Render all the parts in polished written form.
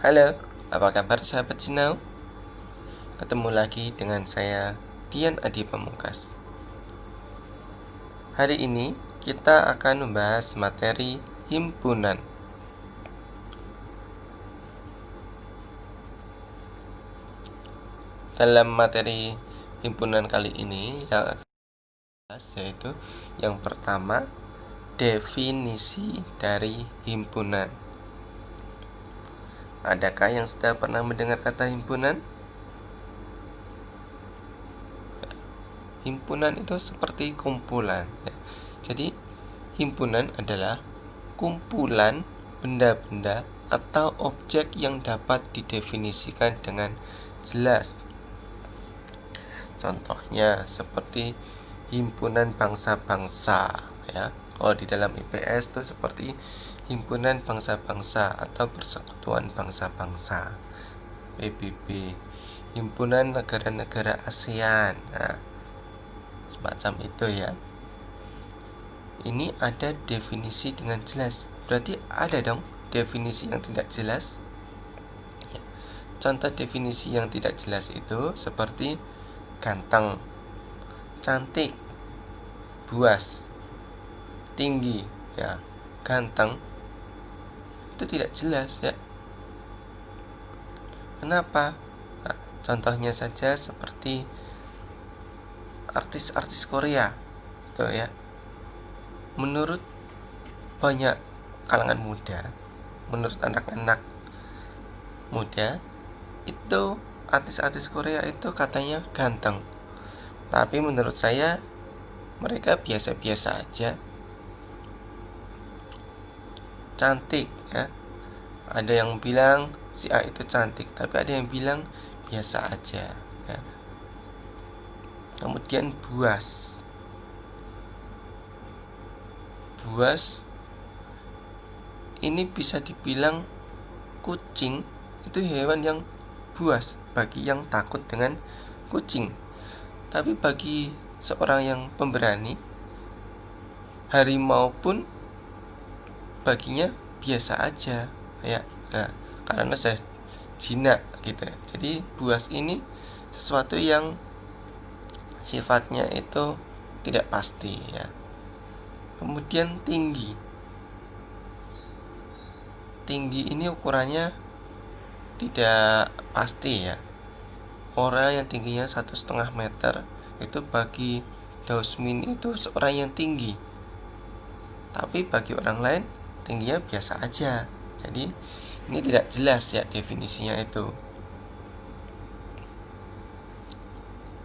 Halo, apa kabar sahabat Sinau? Ketemu lagi dengan saya, Dian Adi Pamungkas. Hari ini kita akan membahas materi himpunan. Dalam materi himpunan kali ini yang akan kita bahas yaitu yang pertama, definisi dari himpunan. Adakah yang sudah pernah mendengar kata himpunan? Himpunan itu seperti kumpulan ya. Jadi himpunan adalah kumpulan benda-benda atau objek yang dapat didefinisikan dengan jelas. Contohnya seperti himpunan bangsa-bangsa ya. Kalau di dalam IPS itu seperti himpunan bangsa-bangsa atau persekutuan bangsa-bangsa PBB, himpunan negara-negara ASEAN. Nah, semacam itu ya. Ini ada definisi dengan jelas. Berarti ada dong definisi yang tidak jelas. Contoh definisi yang tidak jelas itu seperti ganteng, cantik, buas, tinggi ya. Ganteng itu tidak jelas ya. Kenapa? Nah, contohnya saja seperti artis-artis Korea itu ya. Menurut banyak kalangan muda, menurut anak-anak muda, itu artis-artis Korea itu katanya ganteng. Tapi menurut saya mereka biasa-biasa aja. Cantik ya. Ada yang bilang si A itu cantik, tapi ada yang bilang biasa aja ya. Kemudian buas. Buas ini bisa dibilang kucing itu hewan yang buas bagi yang takut dengan kucing. Tapi bagi seorang yang pemberani, harimau pun baginya biasa aja ya. Nah, karena saya jinak gitu. Jadi buas ini sesuatu yang sifatnya itu tidak pasti ya. Kemudian tinggi. Tinggi ini ukurannya tidak pasti ya. Orang yang tingginya 1,5 meter itu bagi Dausmin itu seorang yang tinggi. Tapi bagi orang lain tingginya biasa aja. Jadi ini tidak jelas ya definisinya itu.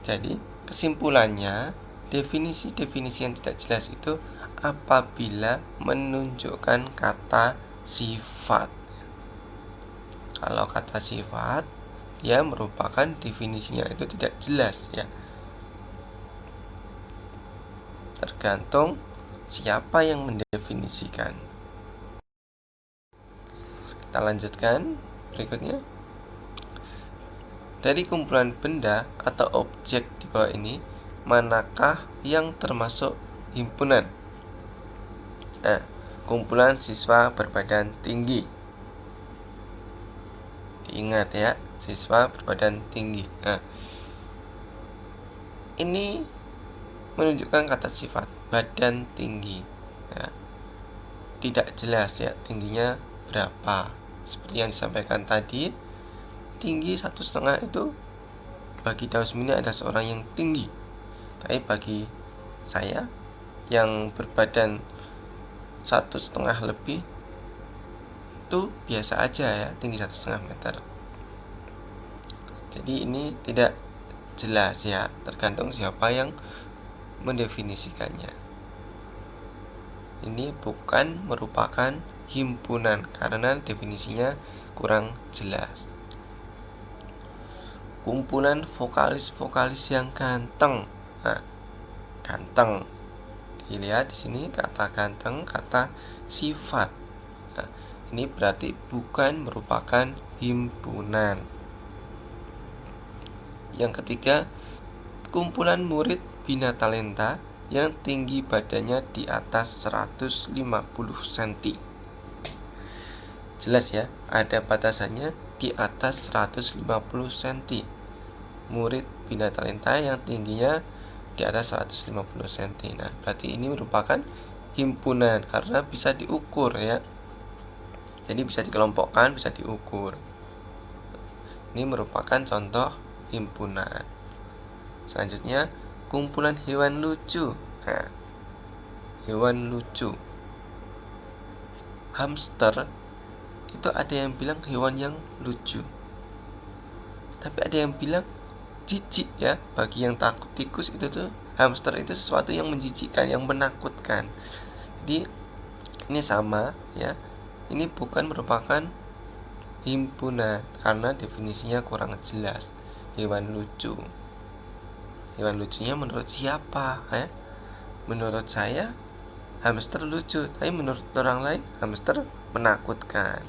Jadi kesimpulannya, definisi-definisi yang tidak jelas itu apabila menunjukkan kata sifat. Kalau kata sifat, dia merupakan definisinya itu tidak jelas ya. Tergantung siapa yang mendefinisikan. Kita lanjutkan berikutnya. Dari kumpulan benda atau objek di bawah ini, manakah yang termasuk himpunan? Nah, kumpulan siswa berbadan tinggi. Diingat ya, siswa berbadan tinggi. Nah, ini menunjukkan kata sifat badan tinggi ya. Tidak jelas ya tingginya berapa. Seperti yang disampaikan tadi, tinggi 1,5 itu bagi Dausmin ada seorang yang tinggi. Tapi bagi saya yang berbadan 1,5 lebih itu biasa aja ya, tinggi 1,5 meter. Jadi ini tidak jelas ya, tergantung siapa yang mendefinisikannya. Ini bukan merupakan himpunan karena definisinya kurang jelas. Kumpulan vokalis-vokalis yang ganteng. Nah, ganteng. Dilihat di sini kata ganteng, kata sifat. Nah, ini berarti bukan merupakan himpunan. Yang ketiga, kumpulan murid bina talenta yang tinggi badannya di atas 150 cm. Jelas ya, ada batasannya di atas 150 cm. Murid Bina Talenta yang tingginya di atas 150 cm. Nah, berarti ini merupakan himpunan karena bisa diukur ya. Jadi bisa dikelompokkan, bisa diukur. Ini merupakan contoh himpunan. Selanjutnya, kumpulan hewan lucu. Nah, hewan lucu. Hamster itu ada yang bilang hewan yang lucu. Tapi ada yang bilang jijik ya. Bagi yang takut tikus itu tuh, hamster itu sesuatu yang menjijikkan, yang menakutkan. Jadi ini sama ya. Ini bukan merupakan himpunan karena definisinya kurang jelas. Hewan lucu. Hewan lucunya menurut siapa? Menurut saya hamster lucu, tapi menurut orang lain hamster menakutkan.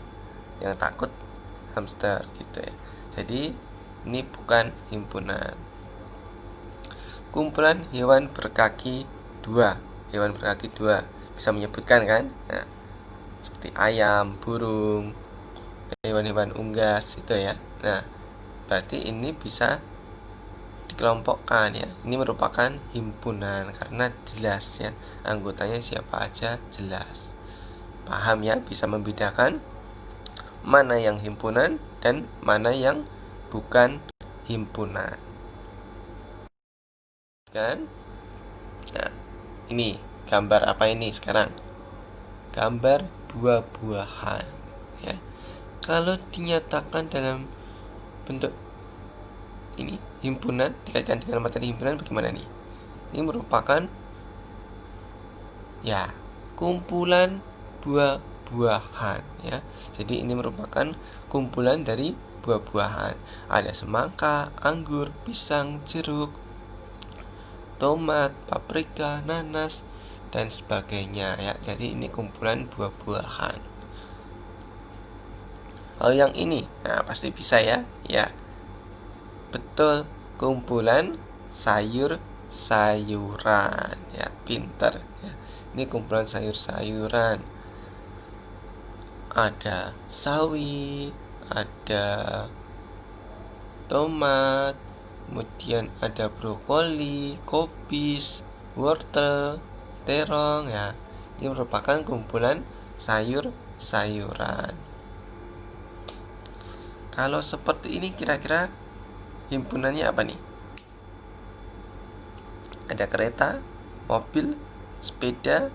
Yang takut hamster gitu ya. Jadi ini bukan himpunan. Kumpulan hewan berkaki dua. Hewan berkaki dua bisa menyebutkan kan? Nah, seperti ayam, burung, hewan-hewan unggas itu ya. Nah, berarti ini bisa dikelompokkan ya. Ini merupakan himpunan karena jelas ya, anggotanya siapa aja jelas. Paham ya, bisa membedakan mana yang himpunan dan mana yang bukan himpunan. Kan? Nah, ini gambar apa ini sekarang? Gambar buah-buahan ya. Kalau dinyatakan dalam bentuk ini himpunan, dikaitkan dengan materi himpunan bagaimana nih? Ini merupakan ya kumpulan buah-buahan ya. Jadi ini merupakan kumpulan dari buah-buahan. Ada semangka, anggur, pisang, jeruk, tomat, paprika, nanas dan sebagainya ya. Jadi ini kumpulan buah-buahan. Kalau yang ini, nah pasti bisa ya. Ya, betul, kumpulan sayur-sayuran ya, pinter ya. Ini kumpulan sayur-sayuran. Ada sawi, ada tomat, kemudian ada brokoli, kobis, wortel, terong ya. Ini merupakan kumpulan sayur-sayuran. Kalau seperti ini kira-kira himpunannya apa nih? Ada kereta, mobil, sepeda,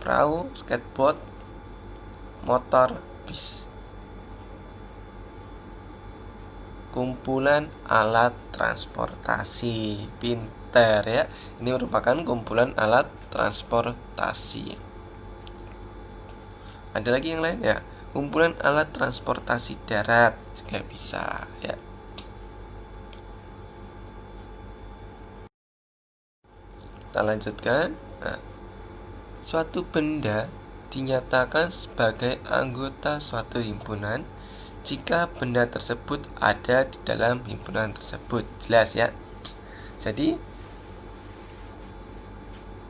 perahu, skateboard, motor, bis. Kumpulan alat transportasi. Pinter ya. Ini merupakan kumpulan alat transportasi. Ada lagi yang lain ya. Kumpulan alat transportasi darat juga bisa ya. Kita lanjutkan. Nah, suatu benda dinyatakan sebagai anggota suatu himpunan jika benda tersebut ada di dalam himpunan tersebut. Jelas ya. Jadi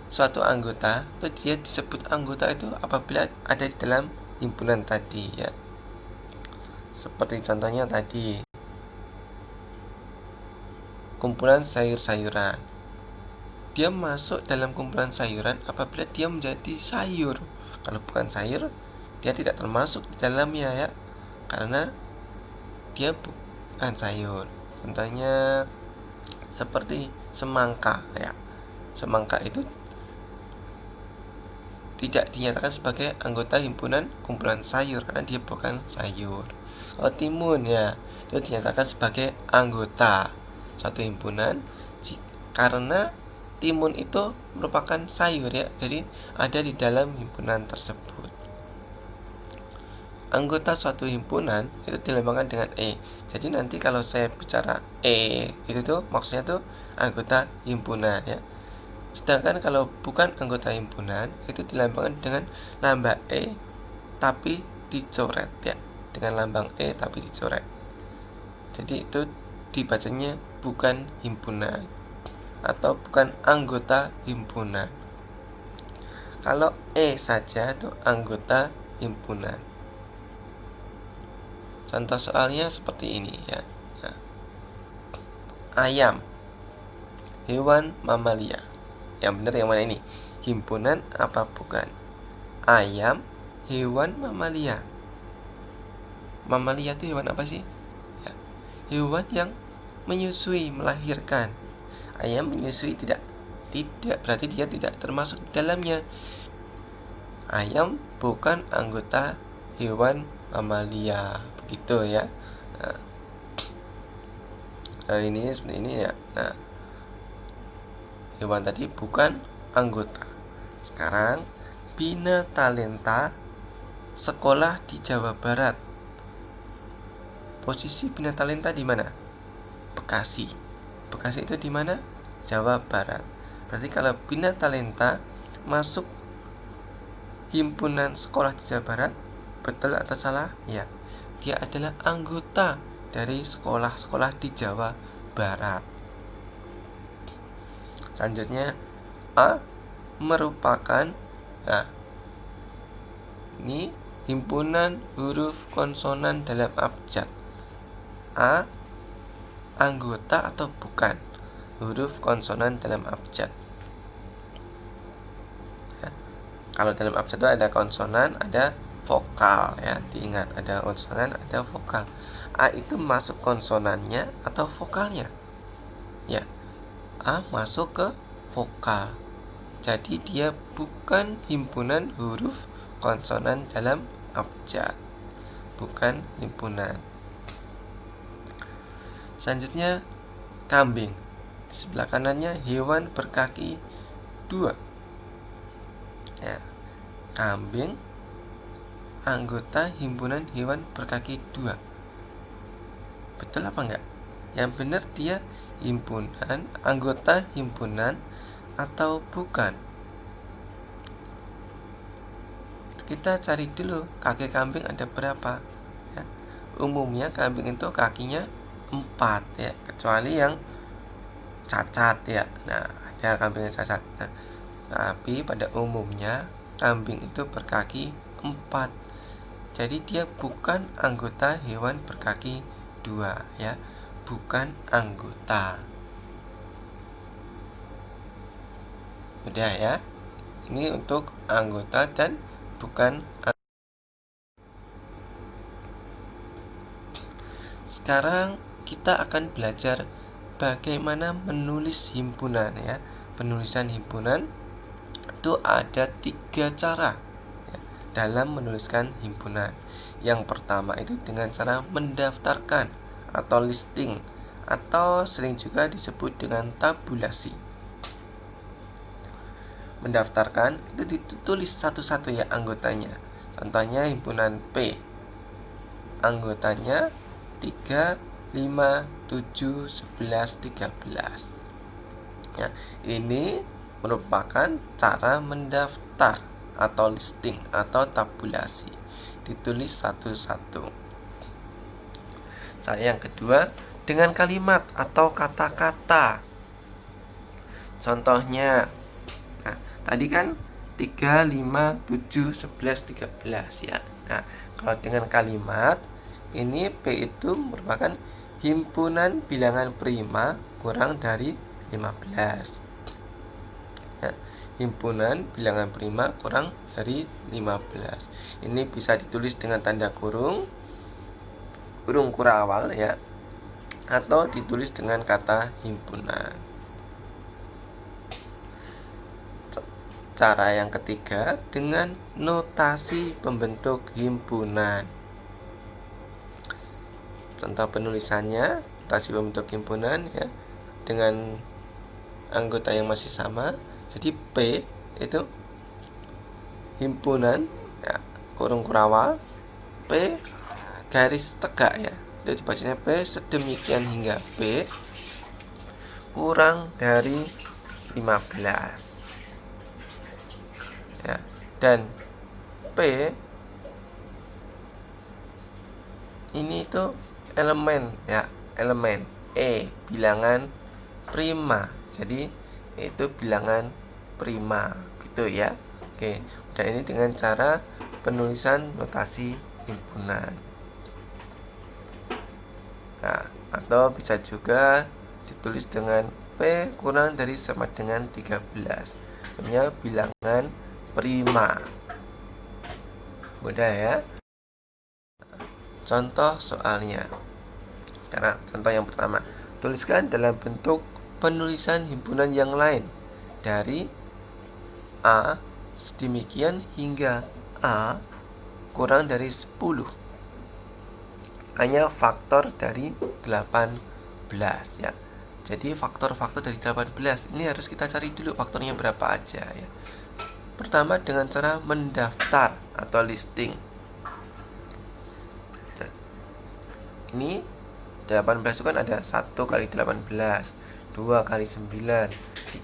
suatu anggota itu dia disebut anggota itu apabila ada di dalam himpunan tadi ya. Seperti contohnya tadi kumpulan sayur-sayuran. Dia masuk dalam kumpulan sayuran apabila dia menjadi sayur. Kalau bukan sayur, dia tidak termasuk di dalamnya ya. Karena dia bukan sayur. Contohnya seperti semangka ya. Semangka itu tidak dinyatakan sebagai anggota himpunan kumpulan sayur karena dia bukan sayur. Kalau timun ya, itu dinyatakan sebagai anggota satu himpunan karena timun itu merupakan sayur ya. Jadi ada di dalam himpunan tersebut. Anggota suatu himpunan itu dilambangkan dengan E. Jadi nanti kalau saya bicara E itu tuh maksudnya tuh anggota himpunan ya. Sedangkan kalau bukan anggota himpunan itu dilambangkan dengan lambang E tapi dicoret ya. Dengan lambang E tapi dicoret. Jadi itu dibacanya bukan himpunan atau bukan anggota himpunan. Kalau E saja itu anggota himpunan. Contoh soalnya seperti ini ya. Nah, ayam, hewan mamalia. Yang benar yang mana ini? Himpunan apa bukan? Ayam, hewan mamalia. Mamalia itu hewan apa sih? Ya, hewan yang menyusui, melahirkan. Ayam menyusui tidak? Tidak, berarti dia tidak termasuk di dalamnya. Ayam bukan anggota hewan mamalia, begitu ya. Nah, ini seperti ini ya. Nah, hewan tadi bukan anggota. Sekarang Bina Talenta sekolah di Jawa Barat. Posisi Bina Talenta di mana? Bekasi. Bekasi itu di mana? Jawa Barat. Berarti kalau Bina Talenta masuk himpunan sekolah di Jawa Barat, betul atau salah? Ya, dia adalah anggota dari sekolah-sekolah di Jawa Barat. Selanjutnya A merupakan, nah ini himpunan huruf konsonan dalam abjad. A anggota atau bukan huruf konsonan dalam abjad? Ya, kalau dalam abjad itu ada konsonan, ada vokal ya, diingat ada konsonan, ada vokal. A itu masuk konsonannya atau vokalnya? Ya, A masuk ke vokal. Jadi dia bukan himpunan huruf konsonan dalam abjad. Bukan himpunan. Selanjutnya kambing. Di sebelah kanannya hewan berkaki 2. Ya, kambing anggota himpunan hewan berkaki 2. Betul apa enggak? Yang benar dia himpunan, anggota himpunan atau bukan? Kita cari dulu kaki kambing ada berapa ya. Umumnya kambing itu kakinya 4 ya, kecuali yang cacat ya. Nah, ada kambing yang cacat. Nah, tapi pada umumnya kambing itu berkaki 4. Jadi dia bukan anggota hewan berkaki 2 ya, bukan anggota. Udah ya. Ini untuk anggota dan bukan anggota. Sekarang kita akan belajar bagaimana menulis himpunan ya. Penulisan himpunan itu ada 3 cara ya, dalam menuliskan himpunan. Yang pertama itu dengan cara mendaftarkan atau listing, atau sering juga disebut dengan tabulasi. Mendaftarkan itu ditulis satu-satu ya anggotanya. Contohnya himpunan P, anggotanya 3, 5, 7, 11, 13 ya. Ini merupakan cara mendaftar atau listing atau tabulasi, ditulis satu-satu. Cara yang kedua dengan kalimat atau kata-kata. Contohnya, nah tadi kan 3, 5, 7, 11, 13 ya. Nah, kalau dengan kalimat ini P itu merupakan himpunan bilangan prima kurang dari 15 ya, himpunan bilangan prima kurang dari 15. Ini bisa ditulis dengan tanda kurung kurawal ya, atau ditulis dengan kata himpunan. Cara yang ketiga dengan notasi pembentuk himpunan. Contoh penulisannya, notasi pembentuk himpunan ya, dengan anggota yang masih sama. Jadi P itu himpunan ya, kurung kurawal, P garis tegak ya. Jadi bacanya P sedemikian hingga P kurang dari 15 ya. Dan P ini itu elemen ya, elemen E bilangan prima. Jadi itu bilangan prima gitu ya. Oke, dan ini dengan cara penulisan notasi himpunan. Atau bisa juga ditulis dengan P kurang dari sama dengan 13. Punya bilangan prima. Mudah ya. Contoh soalnya. Sekarang contoh yang pertama. Tuliskan dalam bentuk penulisan himpunan yang lain dari A sedemikian hingga A kurang dari 10. Hanya faktor dari 18 ya. Jadi faktor-faktor dari 18 ini harus kita cari dulu faktornya berapa aja ya. Pertama dengan cara mendaftar atau listing. Nah, ini 18 itu kan ada 1 kali 18, 2 kali 9,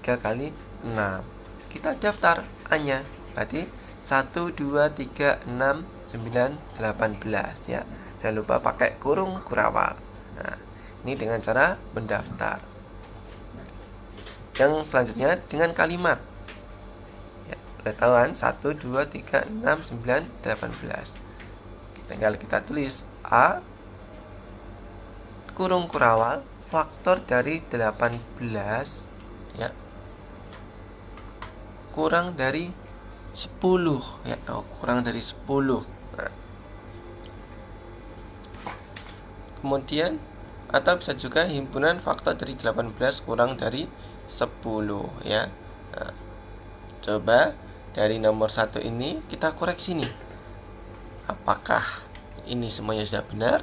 3 kali 6. Kita daftar A-nya. Berarti 1, 2, 3, 6, 9, 18 ya. Jangan lupa pakai kurung kurawal. Nah, ini dengan cara mendaftar. Yang selanjutnya dengan kalimat. Ya, udah tahu kan? 1, 2, 3, 6, 9, 18. Tinggal kita tulis A kurung kurawal faktor dari 18 ya kurang dari 10 ya. Kurang dari 10. Nah, kemudian atau bisa juga himpunan faktor dari 18 kurang dari 10 ya. Nah, coba dari nomor 1 ini kita koreksi nih. Apakah ini semuanya sudah benar?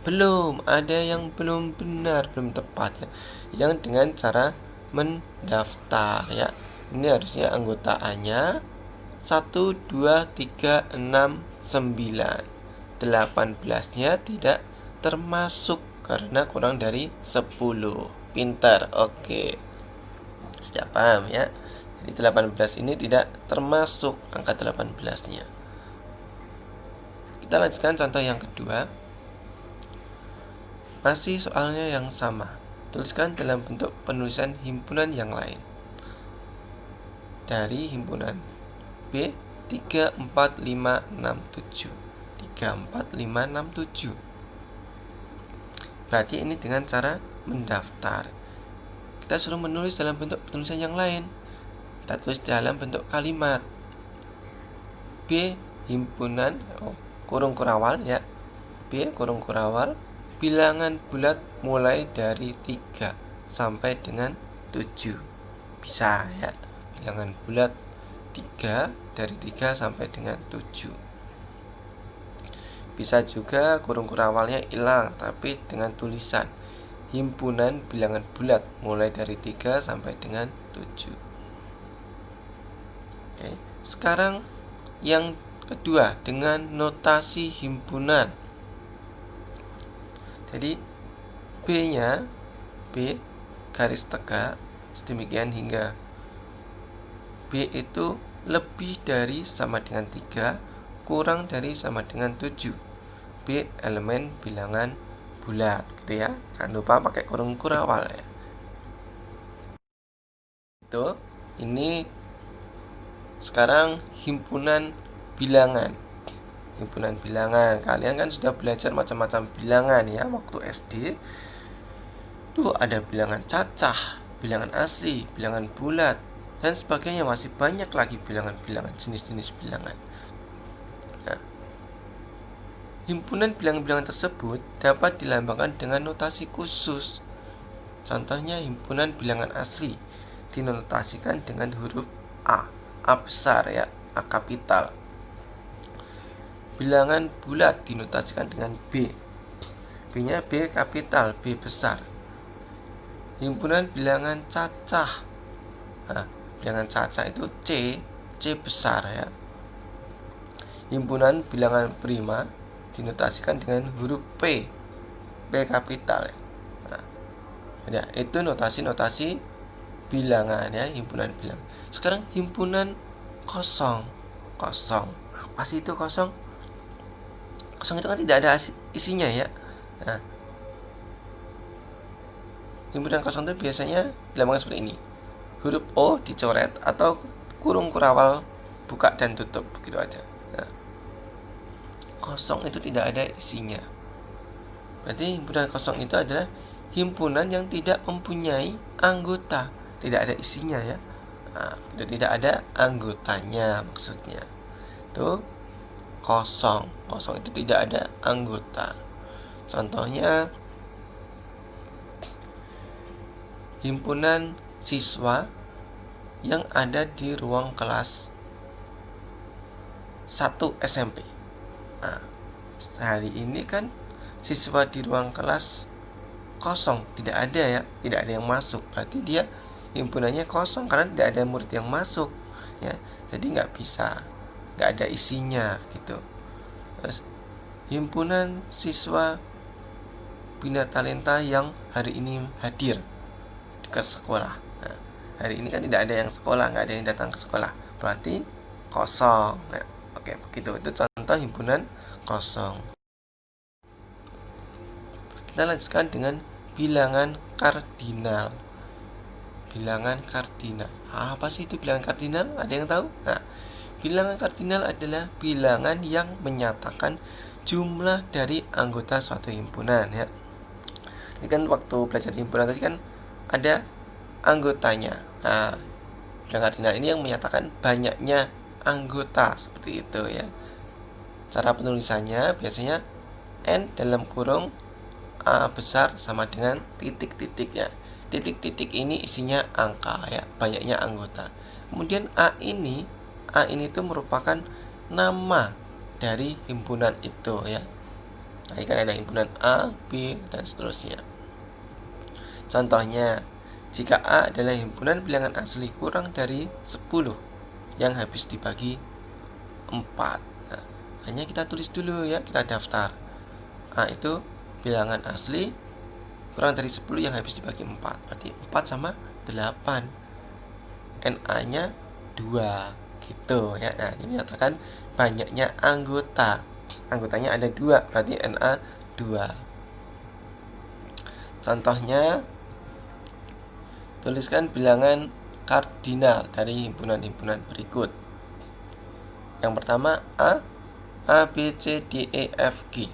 Belum, ada yang belum benar, belum tepat ya. Yang dengan cara mendaftar ya. Ini harusnya anggota A-nya 1, 2, 3, 6, 9. 18-nya tidak termasuk karena kurang dari 10. Pintar, oke. Sudah paham ya. Jadi 18 ini tidak termasuk angka 18-nya. Kita lanjutkan contoh yang kedua. Masih soalnya yang sama. Tuliskan dalam bentuk penulisan himpunan yang lain. Dari himpunan B 3, 4, 5, 6, 7. 3, 4, 5, 6, 7. Berarti ini dengan cara mendaftar. Kita suruh menulis dalam bentuk penulisan yang lain. Kita tulis dalam bentuk kalimat. B himpunan kurung kurawal ya. B kurung kurawal bilangan bulat mulai dari 3 sampai dengan 7. Bisa ya. Bilangan bulat 3 dari 3 sampai dengan 7. Bisa juga kurung kurawalnya hilang tapi dengan tulisan himpunan bilangan bulat mulai dari 3 sampai dengan 7. Oke. Sekarang yang kedua dengan notasi himpunan. Jadi B-nya B garis tegak sedemikian hingga B itu lebih dari sama dengan 3 kurang dari sama dengan 7. B elemen bilangan bulat gitu ya. Jangan lupa pakai kurung kurawal ya. Itu ini sekarang himpunan bilangan. Himpunan bilangan. Kalian kan sudah belajar macam-macam bilangan ya waktu SD. Tuh ada bilangan cacah, bilangan asli, bilangan bulat dan sebagainya. Masih banyak lagi bilangan-bilangan, jenis-jenis bilangan. Nah, himpunan bilangan-bilangan tersebut dapat dilambangkan dengan notasi khusus. Contohnya himpunan bilangan asli dinotasikan dengan huruf A besar ya, A kapital. Bilangan bulat dinotasikan dengan B. B-nya B kapital, B besar. Himpunan bilangan cacah. Nah, bilangan cacah itu C besar ya. Himpunan bilangan prima dinotasikan dengan huruf P kapital ya. Nah, itu notasi-notasi bilangan ya, himpunan bilangan. Sekarang himpunan kosong. Apa sih itu kosong? Kosong itu kan tidak ada isinya ya. Nah, himpunan kosong itu biasanya dilambangkan seperti ini. Huruf O dicoret atau kurung kurawal buka dan tutup begitu aja. Nah, kosong itu tidak ada isinya. Berarti himpunan kosong itu adalah himpunan yang tidak mempunyai anggota, tidak ada isinya ya. Nah, itu tidak ada anggotanya maksudnya. Itu kosong. Kosong itu tidak ada anggota. Contohnya himpunan siswa yang ada di ruang kelas 1 SMP. Nah, hari ini kan siswa di ruang kelas kosong, tidak ada ya, tidak ada yang masuk. Berarti dia himpunannya kosong karena tidak ada murid yang masuk ya. Jadi nggak ada isinya gitu. Terus, himpunan siswa Bina Talenta yang hari ini hadir ke sekolah. Nah, hari ini kan tidak ada yang sekolah, nggak ada yang datang ke sekolah, berarti kosong. Nah, oke, begitu. Itu contoh himpunan kosong. Kita lanjutkan dengan bilangan kardinal. Bilangan kardinal. Apa sih itu bilangan kardinal? Ada yang tahu? Nah, bilangan kardinal adalah bilangan yang menyatakan jumlah dari anggota suatu himpunan ya. Ini kan waktu belajar himpunan tadi kan ada anggotanya. Nah, bilangan kardinal ini yang menyatakan banyaknya anggota, seperti itu ya. Cara penulisannya biasanya N dalam kurung A besar sama dengan titik-titik ya. Titik-titik ini isinya angka ya, banyaknya anggota. Kemudian A ini itu merupakan nama dari himpunan itu ya. Nah, kan ada himpunan A, B, dan seterusnya. Contohnya, jika A adalah himpunan bilangan asli kurang dari 10 yang habis dibagi 4. Nah, hanya kita tulis dulu ya, kita daftar. A itu bilangan asli kurang dari 10 yang habis dibagi 4. Berarti 4 sama 8. NA-nya 2 gitu ya. Nah, ini menyatakan banyaknya anggota. Anggotanya ada 2, berarti NA 2. Contohnya, tuliskan bilangan kardinal dari himpunan-himpunan berikut. Yang pertama A B, C, D, E, F, G.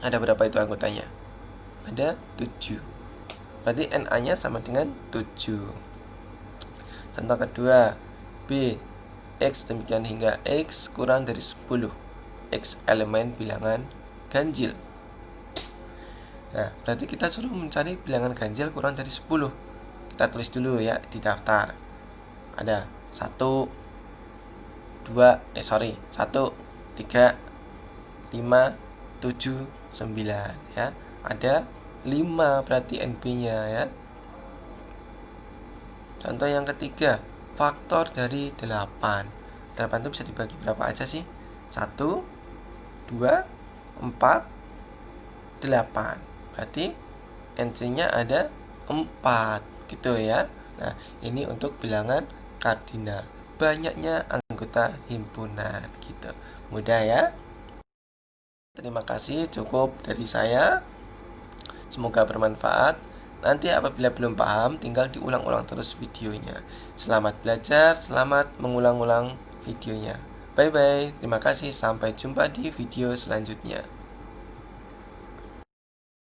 Ada berapa itu anggotanya? Ada 7. Berarti NA-nya sama dengan 7. Contoh kedua, B, X demikian hingga X kurang dari 10. X elemen bilangan ganjil. Nah, berarti kita suruh mencari bilangan ganjil kurang dari 10. Kita tulis dulu ya di daftar. Ada 1, 3, 5, 7, 9 ya. Ada 5 berarti NB-nya ya. Contoh yang ketiga, faktor dari 8. 8 itu bisa dibagi berapa aja sih? 1, 2, 4, 8. Berarti NC-nya ada 4 gitu ya. Nah, ini untuk bilangan kardinal. Banyaknya anggota himpunan gitu. Mudah ya. Terima kasih, cukup dari saya. Semoga bermanfaat. Nanti apabila belum paham, tinggal diulang-ulang terus videonya. Selamat belajar, selamat mengulang-ulang videonya. Bye-bye, terima kasih, sampai jumpa di video selanjutnya.